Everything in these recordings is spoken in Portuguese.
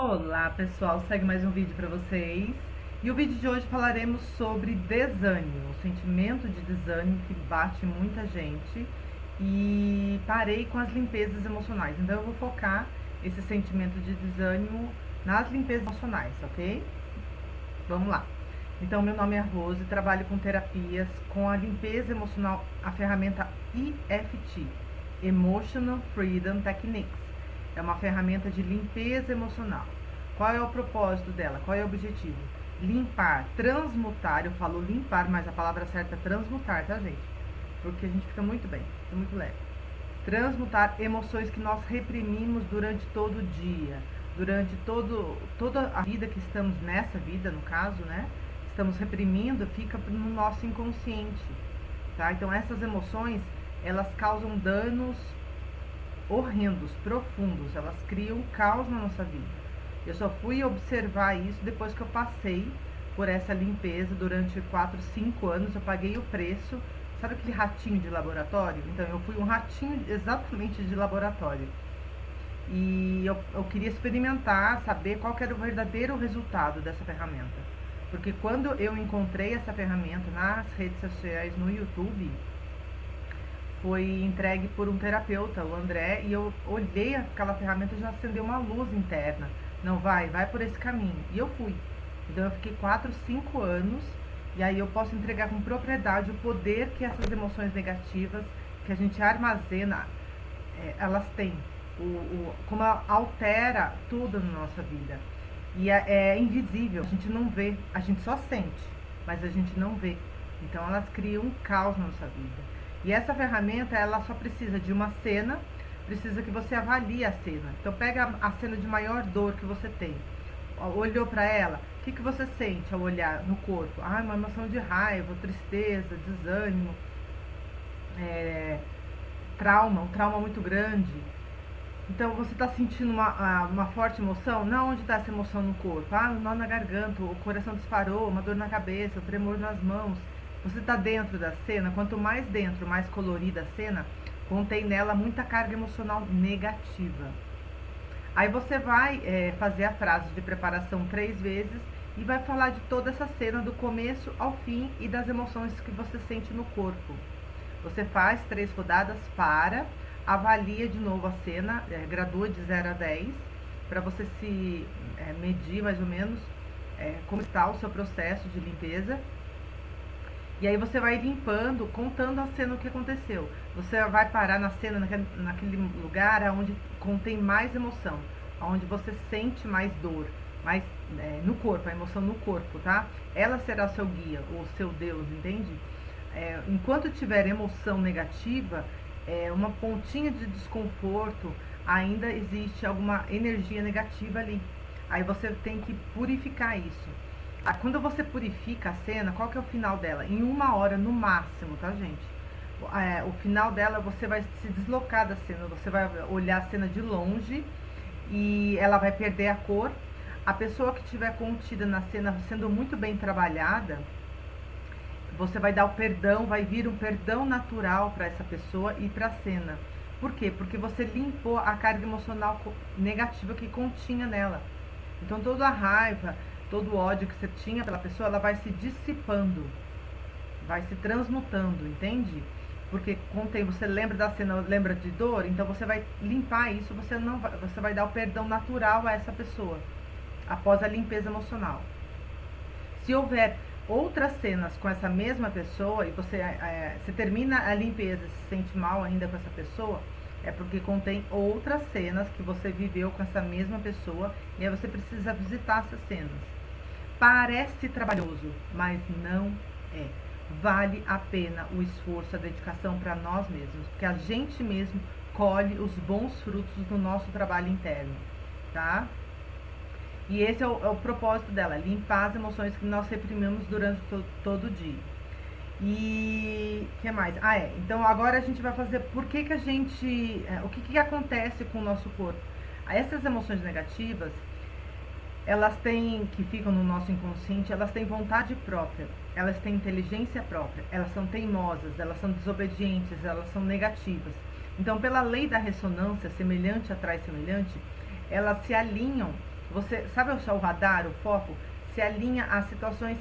Olá pessoal, segue mais um vídeo para vocês. E o vídeo de hoje falaremos sobre desânimo, o sentimento de desânimo que bate muita gente. E parei com as limpezas emocionais, então eu vou focar esse sentimento de desânimo nas limpezas emocionais, ok? Vamos lá. Então, meu nome é Rose, trabalho com terapias, com a limpeza emocional, a ferramenta EFT, Emotional Freedom Techniques. É uma ferramenta de limpeza emocional. Qual é o propósito dela? Qual é o objetivo? Limpar, transmutar, eu falo limpar, mas a palavra certa é transmutar, tá, gente? Porque a gente fica muito bem, fica muito leve. Transmutar emoções que nós reprimimos durante todo o dia, durante toda a vida que estamos nessa vida, no caso, né? Estamos reprimindo, fica no nosso inconsciente, tá? Então essas emoções, elas causam danos horrendos, profundos, elas criam caos na nossa vida. Eu só fui observar isso depois que eu passei por essa limpeza durante 4, 5 anos, eu paguei o preço. Sabe aquele ratinho de laboratório? Então eu fui um ratinho exatamente de laboratório. E eu queria experimentar, saber qual que era o verdadeiro resultado dessa ferramenta. Porque quando eu encontrei essa ferramenta nas redes sociais, no YouTube, foi entregue por um terapeuta, o André, e eu olhei aquela ferramenta e já acendeu uma luz interna. Não, vai por esse caminho. E eu fui. Então eu fiquei 4, 5 anos, e aí eu posso entregar com propriedade o poder que essas emoções negativas, que a gente armazena, elas têm. Como ela altera tudo na nossa vida. E é invisível, a gente não vê, a gente só sente, mas a gente não vê. Então elas criam um caos na nossa vida. E essa ferramenta, ela só precisa de uma cena, precisa que você avalie a cena. Então pega a cena de maior dor que você tem. Olhou para ela, o que você sente ao olhar no corpo? Ah, uma emoção de raiva, tristeza, desânimo, um trauma muito grande. Então você está sentindo uma forte emoção? Não, onde está essa emoção no corpo? Ah, um nó na garganta, o coração disparou, uma dor na cabeça, um tremor nas mãos. Você está dentro da cena, quanto mais dentro, mais colorida a cena, contém nela muita carga emocional negativa. Aí você vai fazer a frase de preparação 3 vezes e vai falar de toda essa cena, do começo ao fim, e das emoções que você sente no corpo. Você faz 3 rodadas, avalia de novo a cena, gradua de 0 a 10, para você se medir mais ou menos como está o seu processo de limpeza. E aí você vai limpando, contando a cena, o que aconteceu. Você vai parar na cena, naquele lugar onde contém mais emoção, onde você sente mais dor, mais no corpo, a emoção no corpo, tá? Ela será seu guia, o seu Deus, entende? Enquanto tiver emoção negativa, uma pontinha de desconforto, ainda existe alguma energia negativa ali. Aí você tem que purificar isso. Quando você purifica a cena, qual que é o final dela? Em 1 hora no máximo, tá, gente? O final dela, você vai se deslocar da cena, você vai olhar a cena de longe e ela vai perder a cor. A pessoa que estiver contida na cena, sendo muito bem trabalhada, você vai dar o perdão, vai vir um perdão natural para essa pessoa e para a cena. Por quê? Porque você limpou a carga emocional negativa que continha nela. Então toda a raiva, todo o ódio que você tinha pela pessoa, ela vai se dissipando, vai se transmutando, entende? Porque você lembra da cena, lembra de dor, então você vai limpar isso, você vai dar o perdão natural a essa pessoa, após a limpeza emocional. Se houver outras cenas com essa mesma pessoa e você termina a limpeza e se sente mal ainda com essa pessoa, é porque contém outras cenas que você viveu com essa mesma pessoa, e aí você precisa visitar essas cenas. Parece trabalhoso, mas não é. Vale a pena o esforço, a dedicação para nós mesmos, porque a gente mesmo colhe os bons frutos do nosso trabalho interno, tá? E esse é o propósito dela, limpar as emoções que nós reprimimos durante todo o dia. E o que mais? Então agora a gente vai fazer o que acontece com o nosso corpo. Essas emoções negativas, que ficam no nosso inconsciente, elas têm vontade própria, elas têm inteligência própria, elas são teimosas, elas são desobedientes, elas são negativas. Então, pela lei da ressonância, semelhante atrai semelhante, elas se alinham você sabe o seu radar, o foco, se alinha a situações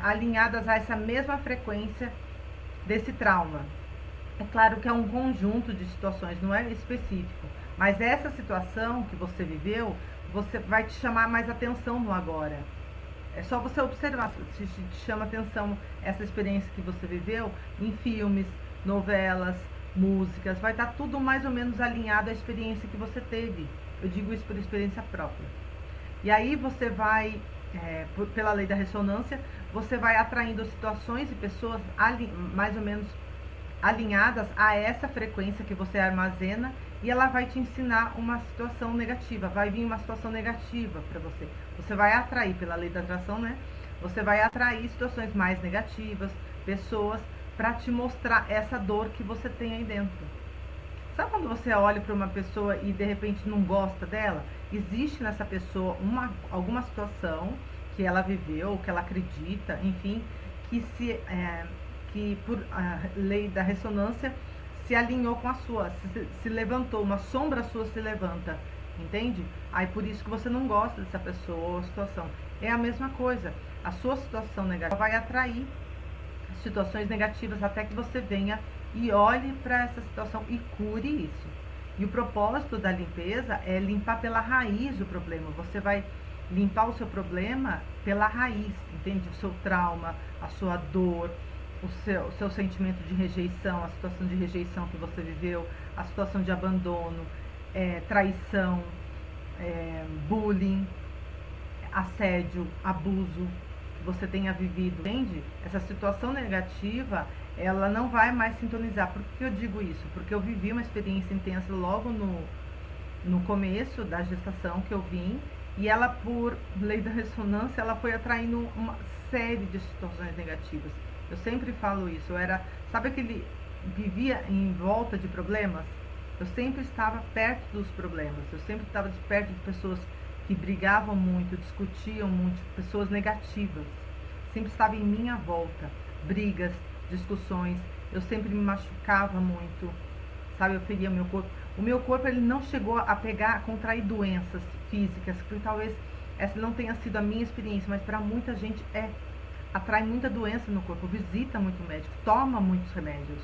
alinhadas a essa mesma frequência desse trauma. É claro que é um conjunto de situações, não é específico, mas essa situação que você viveu, você vai te chamar mais atenção no agora. É só você observar se te chama atenção essa experiência que você viveu em filmes, novelas, músicas, vai estar tudo mais ou menos alinhado à experiência que você teve. Eu digo isso por experiência própria. E aí você vai, pela lei da ressonância, você vai atraindo situações e pessoas mais ou menos alinhadas a essa frequência que você armazena, e ela vai te ensinar uma situação negativa, vai vir uma situação negativa para você. Você vai atrair, pela lei da atração, né? Você vai atrair situações mais negativas, pessoas, para te mostrar essa dor que você tem aí dentro. Sabe quando você olha para uma pessoa e de repente não gosta dela? Existe nessa pessoa alguma situação que ela viveu, que ela acredita, enfim, que por lei da ressonância se alinhou com a sua, se levantou, uma sombra sua se levanta, entende? Aí por isso que você não gosta dessa pessoa ou situação. É a mesma coisa, a sua situação negativa vai atrair situações negativas até que você venha e olhe para essa situação e cure isso. E o propósito da limpeza é limpar pela raiz o problema. Você vai limpar o seu problema pela raiz, entende? O seu trauma, a sua dor, o seu sentimento de rejeição, a situação de rejeição que você viveu, a situação de abandono, traição, bullying, assédio, abuso que você tenha vivido, entende? Essa situação negativa, ela não vai mais sintonizar. Por que eu digo isso? Porque eu vivi uma experiência intensa logo no começo da gestação que eu vim, e ela, por lei da ressonância, ela foi atraindo uma série de situações negativas. Eu sempre falo isso, sabe aquele vivia em volta de problemas? Eu sempre estava perto dos problemas, eu sempre estava perto de pessoas que brigavam muito, discutiam muito, pessoas negativas. Sempre estava em minha volta, brigas, discussões, eu sempre me machucava muito, sabe? Eu feria meu corpo. O meu corpo, ele não chegou a contrair doenças físicas, porque talvez essa não tenha sido a minha experiência, mas para muita gente atrai muita doença no corpo, visita muito médico, toma muitos remédios,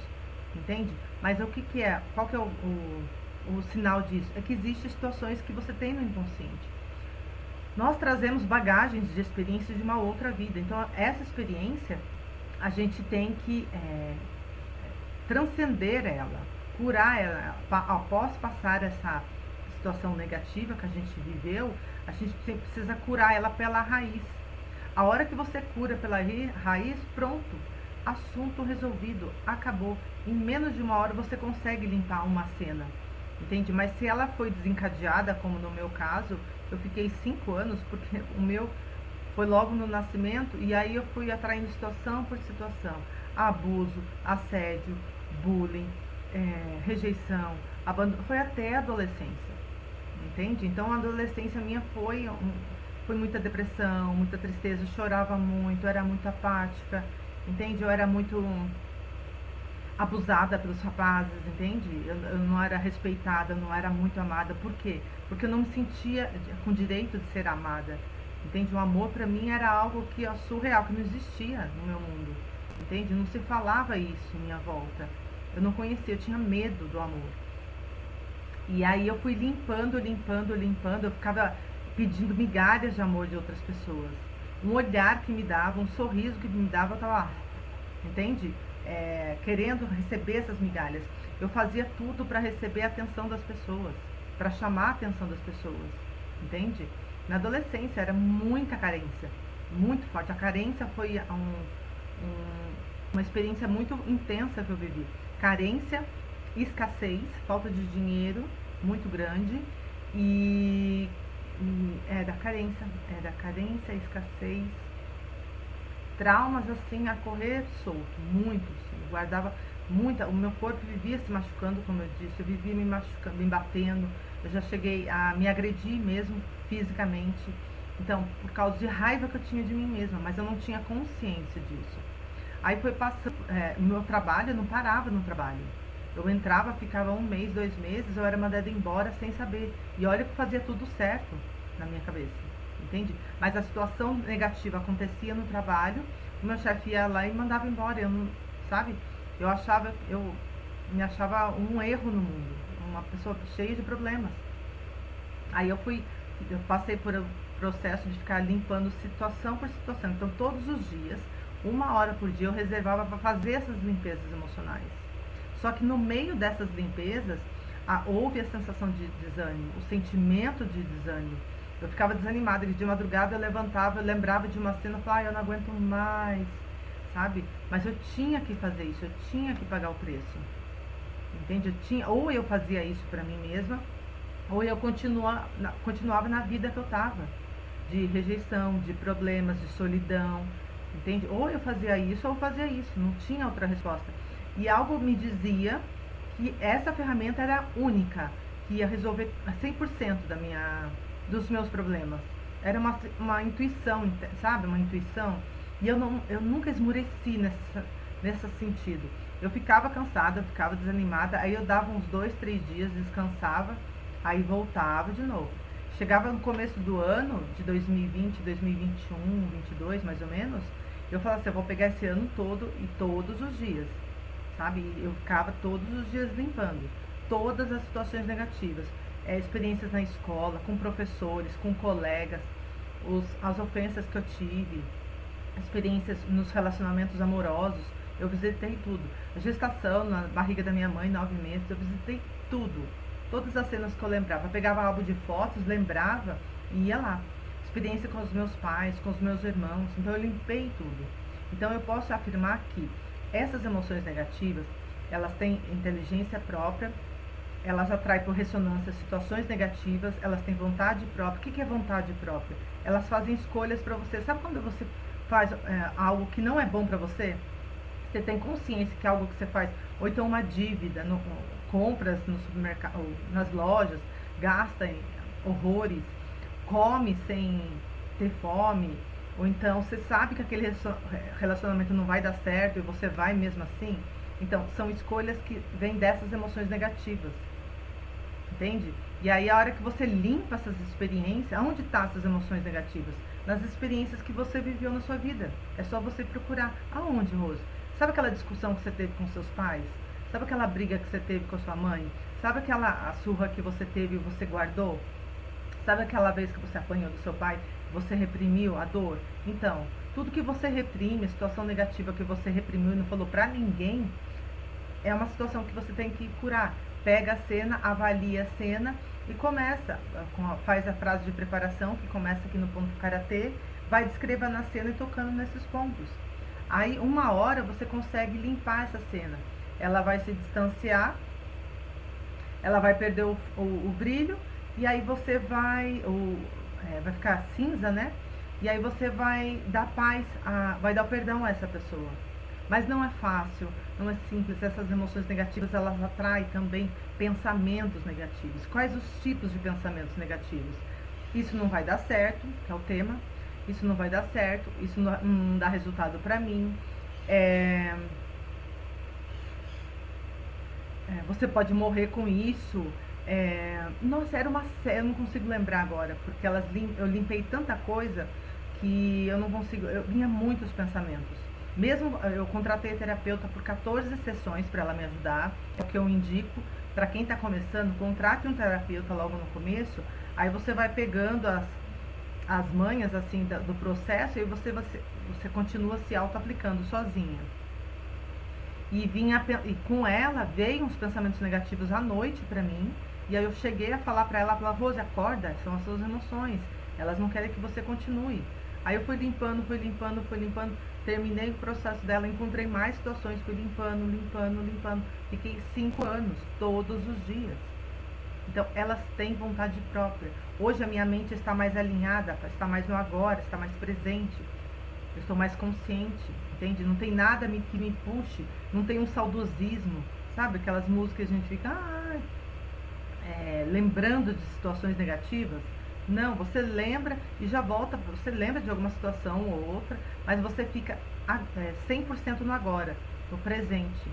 entende? Mas o que é? Qual que é o sinal disso? É que existem situações que você tem no inconsciente. Nós trazemos bagagens de experiência de uma outra vida, então essa experiência a gente tem que transcender ela, curar ela. Após passar essa situação negativa que a gente viveu, a gente precisa curar ela pela raiz. A hora que você cura pela raiz, pronto, assunto resolvido, acabou. Em menos de uma hora você consegue limpar uma cena, entende? Mas se ela foi desencadeada, como no meu caso, eu fiquei 5 anos, porque o meu foi logo no nascimento, e aí eu fui atraindo situação por situação. Abuso, assédio, bullying, rejeição, abandono, foi até a adolescência, entende? Então a adolescência minha foi muita depressão, muita tristeza, eu chorava muito, eu era muito apática, entende? Eu era muito abusada pelos rapazes, entende? Eu não era respeitada, eu não era muito amada. Por quê? Porque eu não me sentia com direito de ser amada, entende? O amor para mim era algo que é surreal, que não existia no meu mundo, entende? Não se falava isso em minha volta, eu não conhecia, eu tinha medo do amor. E aí eu fui limpando, eu ficava pedindo migalhas de amor de outras pessoas. Um olhar que me dava, um sorriso que me dava, eu estava, entende? Querendo receber essas migalhas. Eu fazia tudo para receber a atenção das pessoas, para chamar a atenção das pessoas, entende? Na adolescência era muita carência, muito forte. A carência foi uma experiência muito intensa que eu vivi. Carência, escassez, falta de dinheiro muito grande e era carência, escassez, traumas assim a correr solto, muitos. Eu guardava muita, o meu corpo vivia se machucando, como eu disse, eu vivia me machucando, me batendo, eu já cheguei a me agredir mesmo fisicamente. Então, por causa de raiva que eu tinha de mim mesma, mas eu não tinha consciência disso. Aí foi passando, o meu trabalho, eu não parava no trabalho. Eu entrava, ficava 1 mês, 2 meses, eu era mandada embora sem saber. E olha que fazia tudo certo. na minha cabeça, entende? Mas a situação negativa acontecia no trabalho, o meu chefe ia lá e mandava embora, eu não, sabe? Eu me achava um erro no mundo, uma pessoa cheia de problemas. Aí eu passei por um processo de ficar limpando situação por situação. Então, todos os dias, 1 hora por dia, eu reservava para fazer essas limpezas emocionais. Só que no meio dessas limpezas, houve a sensação de desânimo, o sentimento de desânimo. Eu ficava desanimada, e de madrugada eu levantava, eu lembrava de uma cena, eu falava, eu não aguento mais, sabe? Mas eu tinha que fazer isso, eu tinha que pagar o preço, entende? Ou eu fazia isso para mim mesma, ou eu continuava na vida que eu estava, de rejeição, de problemas, de solidão, entende? Ou eu fazia isso, ou eu fazia isso, não tinha outra resposta. E algo me dizia que essa ferramenta era única, que ia resolver 100% dos meus problemas. Era uma intuição, sabe? Uma intuição. E eu nunca esmureci nesse sentido. Eu ficava cansada, eu ficava desanimada, aí eu dava uns 2, 3 dias, descansava, aí voltava de novo. Chegava no começo do ano, de 2020, 2021, 2022, mais ou menos, eu falava assim, eu vou pegar esse ano todo e todos os dias, sabe? Eu ficava todos os dias limpando todas as situações negativas, experiências na escola, com professores, com colegas, as ofensas que eu tive, experiências nos relacionamentos amorosos, eu visitei tudo. A gestação na barriga da minha mãe, 9 meses, eu visitei tudo. Todas as cenas que eu lembrava. Eu pegava álbum de fotos, lembrava e ia lá. Experiência com os meus pais, com os meus irmãos. Então eu limpei tudo. Então eu posso afirmar que essas emoções negativas, elas têm inteligência própria, elas atraem por ressonância situações negativas, elas têm vontade própria. O que é vontade própria? Elas fazem escolhas para você. Sabe quando você faz algo que não é bom para você? Você tem consciência que é algo que você faz, ou então uma dívida, compras no supermercado, nas lojas, gasta em horrores, come sem ter fome, ou então você sabe que aquele relacionamento não vai dar certo e você vai mesmo assim. Então, são escolhas que vêm dessas emoções negativas, entende? E aí, a hora que você limpa essas experiências, onde estão essas emoções negativas? Nas experiências que você viveu na sua vida. É só você procurar. Aonde, Rose? Sabe aquela discussão que você teve com seus pais? Sabe aquela briga que você teve com a sua mãe? Sabe a surra que você teve e você guardou? Sabe aquela vez que você apanhou do seu pai, você reprimiu a dor? Então, tudo que você reprime, a situação negativa que você reprimiu e não falou pra ninguém, é uma situação que você tem que curar. Pega a cena, avalia a cena e começa, faz a frase de preparação, que começa aqui no ponto karatê, vai descrevendo a cena e tocando nesses pontos. Aí, 1 hora, você consegue limpar essa cena. Ela vai se distanciar, ela vai perder o brilho, e aí você vai ficar cinza, né? E aí você vai dar paz, vai dar o perdão a essa pessoa. Mas não é fácil, não é simples. Essas emoções negativas, elas atraem também pensamentos negativos. Quais os tipos de pensamentos negativos? Isso não vai dar certo, que é o tema. Isso não vai dar certo, isso não dá resultado pra mim. Você pode morrer com isso. Nossa, era uma série, eu não consigo lembrar agora, porque eu limpei tanta coisa que eu não consigo, vinha muitos pensamentos. Mesmo eu contratei a terapeuta por 14 sessões para ela me ajudar, é o que eu indico para quem está começando, contrate um terapeuta logo no começo, aí você vai pegando as manhas assim do processo e você continua se auto-aplicando sozinha. E com ela veio uns pensamentos negativos à noite pra mim, e aí eu cheguei a falar pra ela, Rose, acorda, são as suas emoções, elas não querem que você continue. Aí eu fui limpando, terminei o processo dela, encontrei mais situações, fui limpando, fiquei 5 anos, todos os dias. Então, elas têm vontade própria. Hoje a minha mente está mais alinhada, está mais no agora, está mais presente. Eu estou mais consciente, entende? Não tem nada que me puxe, não tem um saudosismo, sabe? Aquelas músicas que a gente fica lembrando de situações negativas. Não, você lembra e já volta, você lembra de alguma situação ou outra, mas você fica 100% no agora, no presente,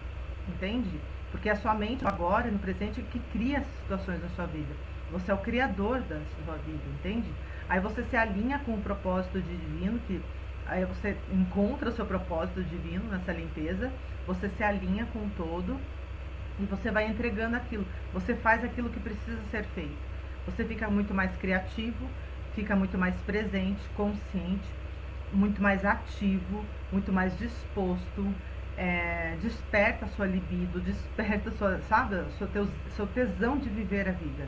entende? Porque a sua mente, no agora e no presente, é que cria as situações na sua vida. Você é o criador da sua vida, entende? Aí você se alinha com o propósito divino, que aí você encontra o seu propósito divino nessa limpeza, você se alinha com o todo e você vai entregando aquilo. Você faz aquilo que precisa ser feito. Você fica muito mais criativo, fica muito mais presente, consciente, muito mais ativo, muito mais disposto, desperta a sua libido, desperta a sua, sabe, seu tesão de viver a vida,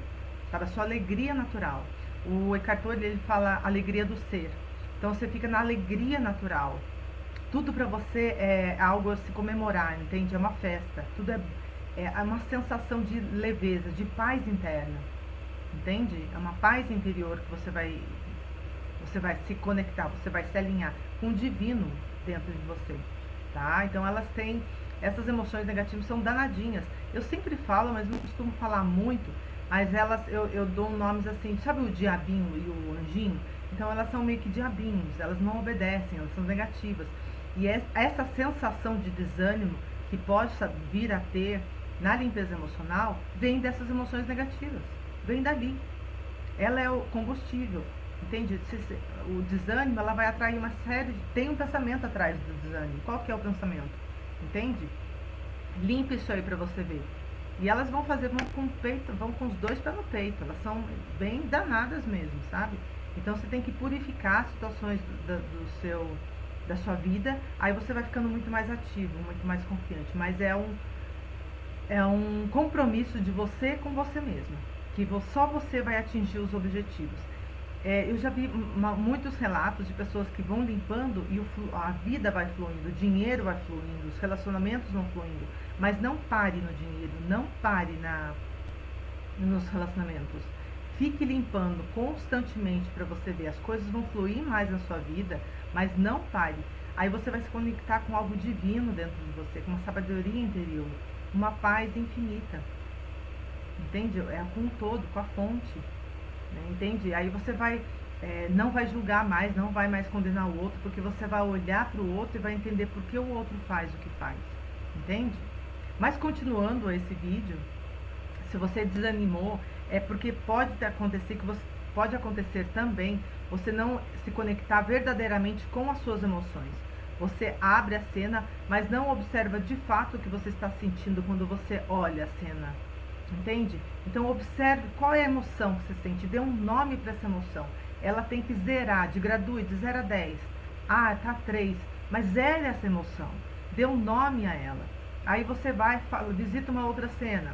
sabe, a sua alegria natural. O Eckhart Tolle, ele fala alegria do ser. Então você fica na alegria natural. Tudo para você é algo a se comemorar, entende? É uma festa. Tudo é uma sensação de leveza, de paz interna, entende? É uma paz interior que você vai se conectar, você vai se alinhar com o divino dentro de você, tá? Então elas têm, essas emoções negativas são danadinhas. Eu sempre falo, mas não costumo falar muito, mas elas, eu dou nomes assim, sabe o diabinho e o anjinho? Então elas são meio que diabinhos, elas não obedecem, elas são negativas. E essa sensação de desânimo que pode vir a ter na limpeza emocional vem dessas emoções negativas, vem dali. Ela é o combustível, entende? O desânimo, ela vai atrair uma série tem um pensamento atrás do desânimo. Qual que é o pensamento? Entende? Limpe isso aí pra você ver. E elas vão com o peito, vão com os dois pés no peito. Elas são bem danadas mesmo, sabe? Então você tem que purificar situações da sua vida. Aí você vai ficando muito mais ativo, muito mais confiante. Mas é um compromisso de você com você mesmo, que só você vai atingir os objetivos. Eu já vi muitos relatos de pessoas que vão limpando e a vida vai fluindo, o dinheiro vai fluindo, os relacionamentos vão fluindo. Mas não pare no dinheiro, não pare nos relacionamentos. Fique limpando constantemente para você ver. As coisas vão fluir mais na sua vida, mas não pare. Aí você vai se conectar com algo divino dentro de você, com uma sabedoria interior, uma paz infinita. Entende? É com o todo, com a fonte. Entende? Aí você não vai julgar mais, não vai mais condenar o outro, porque você vai olhar para o outro e vai entender por que o outro faz o que faz. Entende? Mas continuando esse vídeo, se você desanimou, é porque pode acontecer também você não se conectar verdadeiramente com as suas emoções. Você abre a cena, mas não observa de fato o que você está sentindo quando você olha a cena. Entende? Então observe qual é a emoção que você sente, dê um nome para essa emoção. Ela tem que zerar, gradue de 0 a 10. Ah, tá 3, mas zere essa emoção, dê um nome a ela. Aí você vai, visita uma outra cena,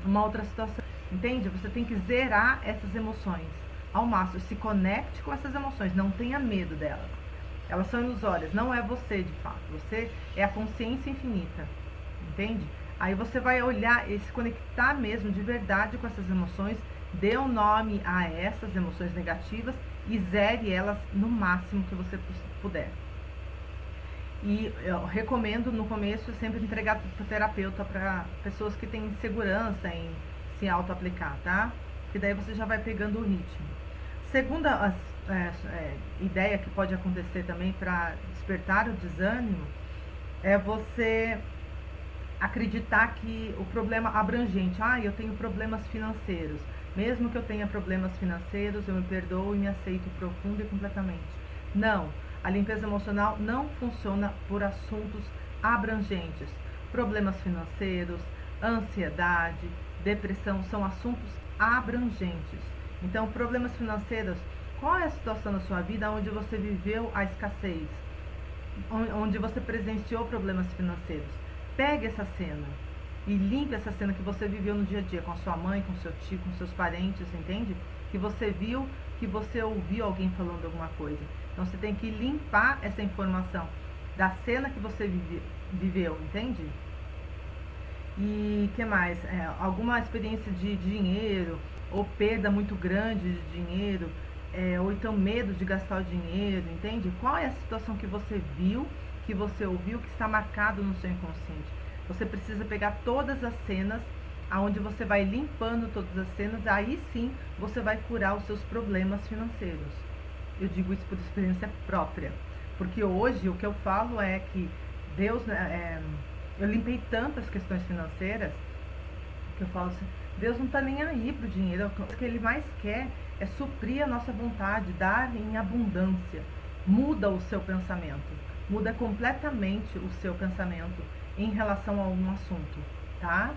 uma outra situação. Entende? Você tem que zerar essas emoções ao máximo, se conecte com essas emoções, não tenha medo delas. Elas são ilusórias, não é você de fato, você é a consciência infinita, entende? Aí você vai olhar e se conectar mesmo de verdade com essas emoções, dê um nome a essas emoções negativas e zere elas no máximo que você puder. E eu recomendo no começo sempre entregar para o terapeuta, para pessoas que têm segurança em se auto-aplicar, tá? Que daí você já vai pegando o ritmo. Segunda ideia que pode acontecer também para despertar o desânimo é você acreditar que o problema abrangente, eu tenho problemas financeiros, mesmo que eu tenha problemas financeiros, eu me perdoo e me aceito profundo e completamente. Não, a limpeza emocional não funciona por assuntos abrangentes. Problemas financeiros, ansiedade, depressão são assuntos abrangentes. Então, problemas financeiros, qual é a situação na sua vida onde você viveu a escassez, onde você presenciou problemas financeiros? Pegue essa cena e limpe essa cena que você viveu no dia a dia, com a sua mãe, com seu tio, com seus parentes, entende? Que você viu, que você ouviu alguém falando alguma coisa. Então você tem que limpar essa informação da cena que você viveu, entende? E que mais? Alguma experiência de dinheiro, ou perda muito grande de dinheiro, ou então medo de gastar o dinheiro, entende? Qual é a situação que você viu, que você ouviu, que está marcado no seu inconsciente? Você precisa pegar todas as cenas, aonde você vai limpando todas as cenas, aí sim você vai curar os seus problemas financeiros. Eu digo isso por experiência própria, porque hoje o que eu falo é que Deus, eu limpei tantas questões financeiras Eu falo assim, Deus não está nem aí pro dinheiro, o que Ele mais quer é suprir a nossa vontade, dar em abundância. Muda o seu pensamento, muda completamente o seu pensamento em relação a um assunto, tá?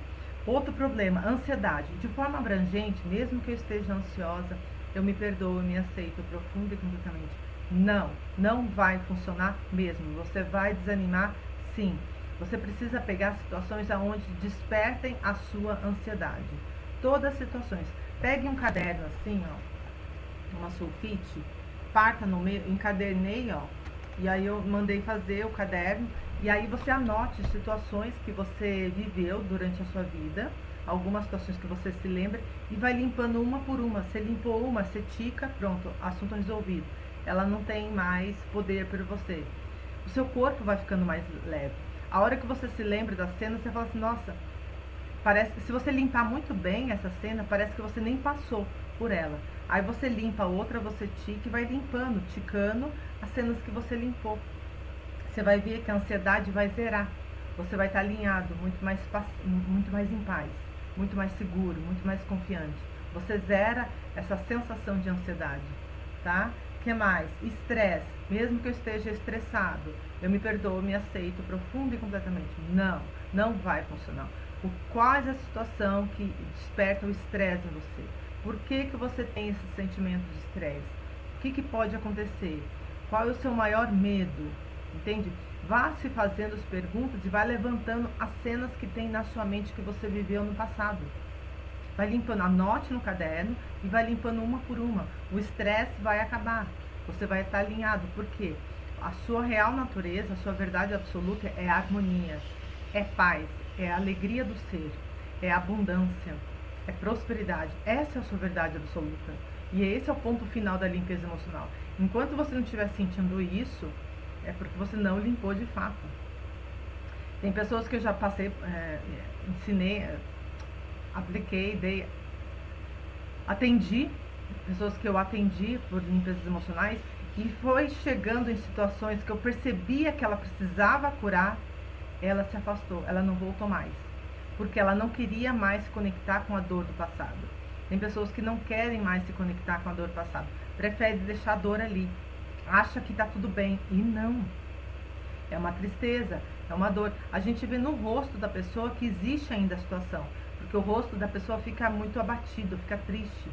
Outro problema, ansiedade. De forma abrangente, mesmo que eu esteja ansiosa, eu me perdoo, eu me aceito profunda e completamente. Não vai funcionar mesmo. Você vai desanimar, sim. Você precisa pegar situações aonde despertem a sua ansiedade. Todas as situações. Pegue um caderno assim, ó, uma sulfite, parta no meio, encadernei, ó, e aí eu mandei fazer o caderno, e aí você anote situações que você viveu durante a sua vida, algumas situações que você se lembra, e vai limpando uma por uma. Você limpou uma, você tica, pronto, assunto resolvido. Ela não tem mais poder por você. O seu corpo vai ficando mais leve. A hora que você se lembra da cena, você fala assim, nossa, parece que se você limpar muito bem essa cena, parece que você nem passou por ela. Aí você limpa outra, você tica e vai limpando, ticando as cenas que você limpou. Você vai ver que a ansiedade vai zerar. Você vai estar alinhado, muito mais em paz, muito mais seguro, muito mais confiante. Você zera essa sensação de ansiedade, tá? O que mais? Estresse. Mesmo que eu esteja estressado, eu me perdoo, me aceito profundo e completamente. Não vai funcionar. Qual é a situação que desperta o estresse em você? Por que você tem esse sentimento de estresse? O que pode acontecer? Qual é o seu maior medo? Entende? Vá se fazendo as perguntas e vá levantando as cenas que tem na sua mente que você viveu no passado. Vai limpando, anote no caderno e vai limpando uma por uma. O estresse vai acabar. Você vai estar alinhado. Por quê? A sua real natureza, a sua verdade absoluta é a harmonia, é paz, é a alegria do ser, é a abundância, é prosperidade. Essa é a sua verdade absoluta. E esse é o ponto final da limpeza emocional. Enquanto você não estiver sentindo isso, é porque você não limpou de fato. Tem pessoas que eu já passei, ensinei, apliquei, atendi, pessoas que eu atendi por limpezas emocionais, e foi chegando em situações que eu percebia que ela precisava curar, ela se afastou, ela não voltou mais. Porque ela não queria mais se conectar com a dor do passado. Tem pessoas que não querem mais se conectar com a dor do passado. Prefere deixar a dor ali. Acha que tá tudo bem. E não. É uma tristeza, é uma dor. A gente vê no rosto da pessoa que existe ainda a situação. Porque o rosto da pessoa fica muito abatido, fica triste.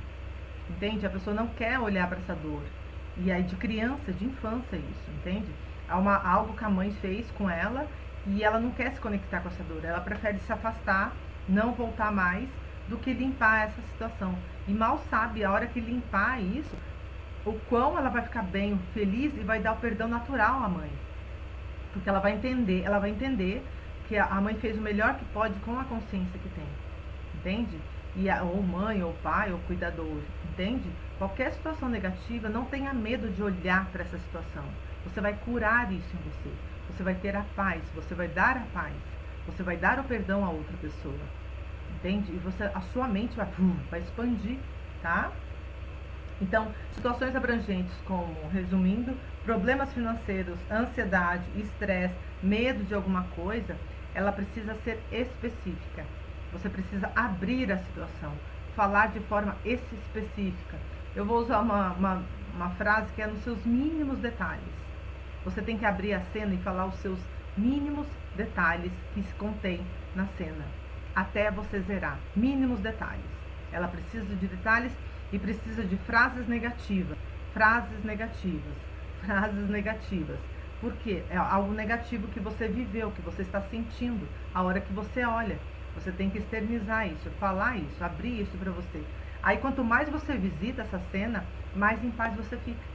Entende? A pessoa não quer olhar para essa dor. E aí de criança, de infância isso, entende? Algo que a mãe fez com ela e ela não quer se conectar com essa dor. Ela prefere se afastar, não voltar mais, do que limpar essa situação. E mal sabe, a hora que limpar isso, o quão ela vai ficar bem, feliz e vai dar o perdão natural à mãe. Porque ela vai entender que a mãe fez o melhor que pode com a consciência que tem. Entende? Ou mãe, ou pai, ou cuidador. Entende? Qualquer situação negativa, não tenha medo de olhar para essa situação. Você vai curar isso em você. Você vai ter a paz, você vai dar a paz. Você vai dar o perdão a outra pessoa. Entende? E a sua mente vai expandir, tá? Então, situações abrangentes como, resumindo, problemas financeiros, ansiedade, estresse, medo de alguma coisa, ela precisa ser específica. Você precisa abrir a situação, falar de forma específica. Eu vou usar uma frase que é nos seus mínimos detalhes. Você tem que abrir a cena e falar os seus mínimos detalhes que se contém na cena, até você zerar. Mínimos detalhes. Ela precisa de detalhes e precisa de frases negativas. Frases negativas. Frases negativas. Por quê? É algo negativo que você viveu, que você está sentindo. A hora que você olha, você tem que externizar isso, falar isso, abrir isso para você. Aí quanto mais você visita essa cena, mais em paz você fica.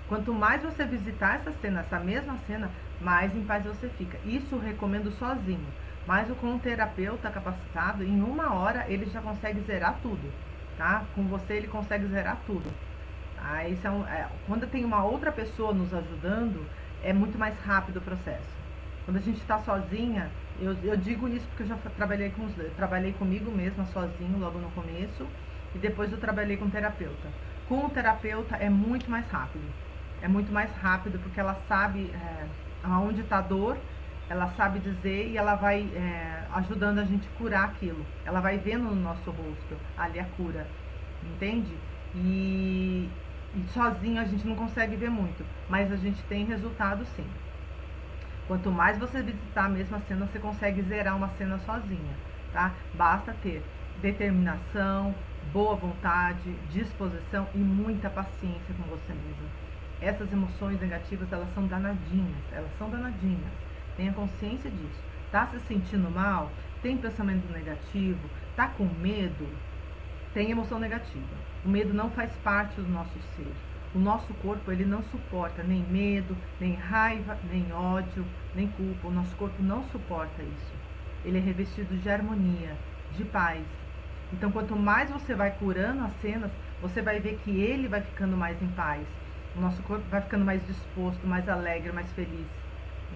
Quanto mais você visitar essa cena, essa mesma cena, mais em paz você fica. Isso eu recomendo sozinho. Mas com um terapeuta capacitado, em 1 hora ele já consegue zerar tudo, tá? Com você ele consegue zerar tudo. Tá? Isso quando tem uma outra pessoa nos ajudando, é muito mais rápido o processo. Quando a gente está sozinha, eu digo isso porque eu já trabalhei comigo mesma sozinho logo no começo, e depois eu trabalhei com terapeuta. Com o terapeuta é muito mais rápido. É muito mais rápido porque ela sabe aonde está a dor, ela sabe dizer e ela vai ajudando a gente a curar aquilo. Ela vai vendo no nosso rosto ali a cura, entende? E sozinho a gente não consegue ver muito, mas a gente tem resultado sim. Quanto mais você visitar a mesma cena, você consegue zerar uma cena sozinha, tá? Basta ter determinação, boa vontade, disposição e muita paciência com você mesmo. Essas emoções negativas, elas são danadinhas, Tenha consciência disso. Tá se sentindo mal? Tem pensamento negativo? Tá com medo? Tem emoção negativa. O medo não faz parte do nosso ser. O nosso corpo, ele não suporta nem medo, nem raiva, nem ódio, nem culpa. O nosso corpo não suporta isso. Ele é revestido de harmonia, de paz. Então, quanto mais você vai curando as cenas, você vai ver que ele vai ficando mais em paz. O nosso corpo vai ficando mais disposto, mais alegre, mais feliz.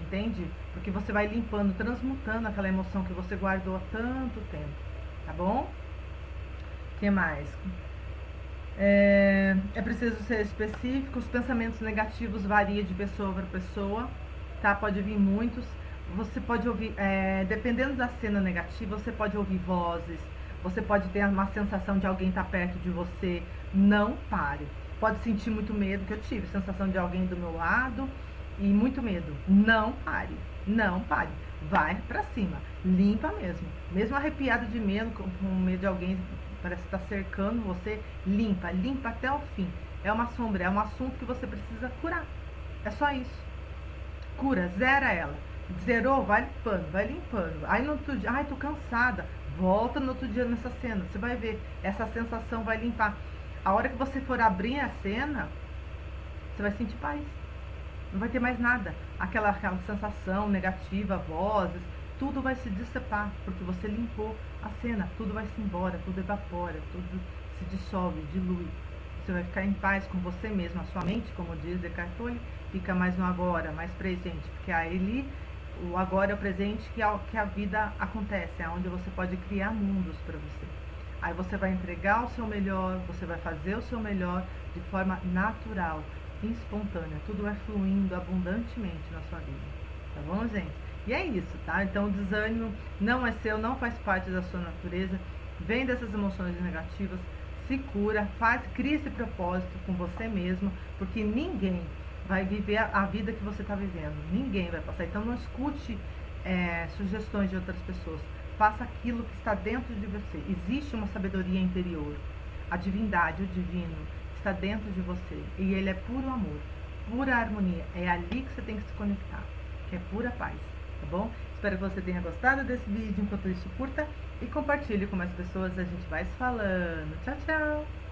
Entende? Porque você vai limpando, transmutando aquela emoção que você guardou há tanto tempo. Tá bom? O que mais? É preciso ser específico. Os pensamentos negativos variam de pessoa para pessoa, tá? Pode vir muitos. Você pode ouvir, dependendo da cena negativa, você pode ouvir vozes, você pode ter uma sensação de alguém estar perto de você. Não pare. Pode sentir muito medo, que eu tive sensação de alguém do meu lado e muito medo. Não pare, não pare. Vai pra cima, limpa mesmo. Mesmo arrepiado de medo, com medo de alguém parece estar cercando você, limpa até o fim. É uma sombra, é um assunto que você precisa curar. É só isso. Cura, zera ela. Zerou, vai limpando. Aí no outro dia, tô cansada. Volta no outro dia nessa cena. Você vai ver, essa sensação vai limpar. A hora que você for abrir a cena, você vai sentir paz. Não vai ter mais nada. Aquela sensação negativa, vozes, tudo vai se dissipar, porque você limpou a cena. Tudo vai se embora, tudo evapora, tudo se dissolve, dilui. Você vai ficar em paz com você mesmo. A sua mente, como diz Eckhart Tolle, fica mais no agora, mais presente. Porque ali, o agora é o presente que a vida acontece, é onde você pode criar mundos para você. Aí você vai entregar o seu melhor, você vai fazer o seu melhor de forma natural, espontânea. Tudo vai fluindo abundantemente na sua vida. Tá bom, gente? E é isso, tá? Então o desânimo não é seu, não faz parte da sua natureza. Vem dessas emoções negativas, se cura, cria esse propósito com você mesmo, porque ninguém vai viver a vida que você está vivendo. Ninguém vai passar. Então não escute sugestões de outras pessoas. Faça aquilo que está dentro de você. Existe uma sabedoria interior. A divindade, o divino, está dentro de você. E ele é puro amor, pura harmonia. É ali que você tem que se conectar, que é pura paz. Tá bom? Espero que você tenha gostado desse vídeo. Enquanto isso, curta e compartilhe com mais pessoas. A gente vai se falando. Tchau, tchau!